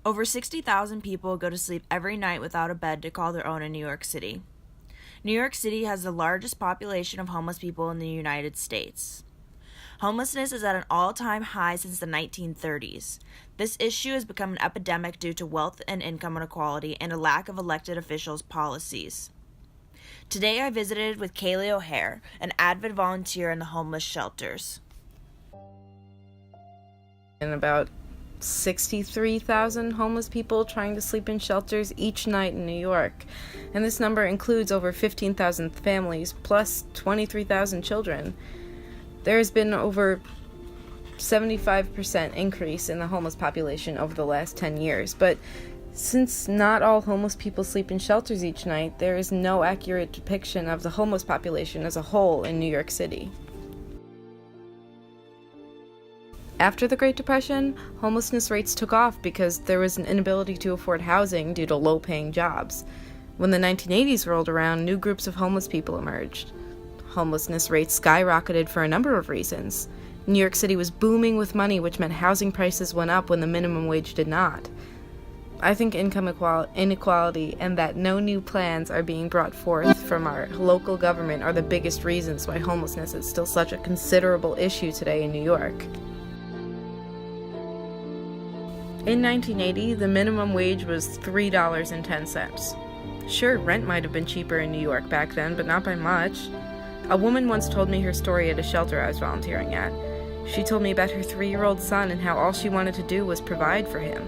Over 60,000 people go to sleep every night without a bed to call their own in New York City. New York City has the largest population of homeless people in the United States. Homelessness is at an all-time high since the 1930s. This issue has become an epidemic due to wealth and income inequality and a lack of elected officials' policies. Today I visited with Kaylee O'Hare, an avid volunteer in the homeless shelters. And about 63,000 homeless people trying to sleep in shelters each night in New York. And this number includes over 15,000 families, plus 23,000 children. There has been over 75% increase in the homeless population over the last 10 years. But since not all homeless people sleep in shelters each night, there is no accurate depiction of the homeless population as a whole in New York City. After the Great Depression, homelessness rates took off because there was an inability to afford housing due to low-paying jobs. When the 1980s rolled around, new groups of homeless people emerged. Homelessness rates skyrocketed for a number of reasons. New York City was booming with money, which meant housing prices went up when the minimum wage did not. I think income inequality and that no new plans are being brought forth from our local government are the biggest reasons why homelessness is still such a considerable issue today in New York. In 1980, the minimum wage was $3.10. Sure, rent might have been cheaper in New York back then, but not by much. A woman once told me her story at a shelter I was volunteering at. She told me about her 3-year-old son and how all she wanted to do was provide for him.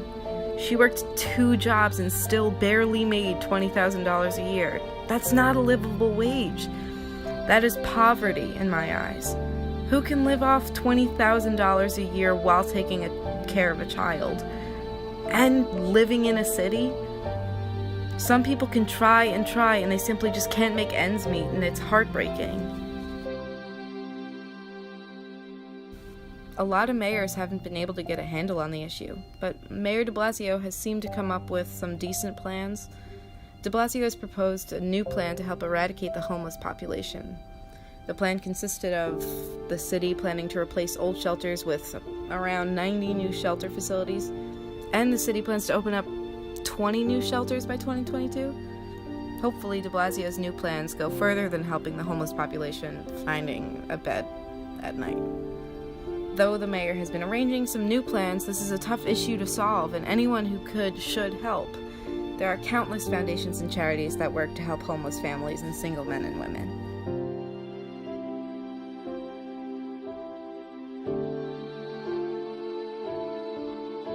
She worked 2 jobs and still barely made $20,000 a year. That's not a livable wage. That is poverty in my eyes. Who can live off $20,000 a year while taking care of a child? And living in a city? Some people can try and they simply just can't make ends meet, and it's heartbreaking. A lot of mayors haven't been able to get a handle on the issue, but Mayor de Blasio has seemed to come up with some decent plans. De Blasio has proposed a new plan to help eradicate the homeless population. The plan consisted of the city planning to replace old shelters with around 90 new shelter facilities, and the city plans to open up 20 new shelters by 2022. Hopefully de Blasio's new plans go further than helping the homeless population finding a bed at night. Though the mayor has been arranging some new plans, this is a tough issue to solve, and anyone who could should help. There are countless foundations and charities that work to help homeless families and single men and women.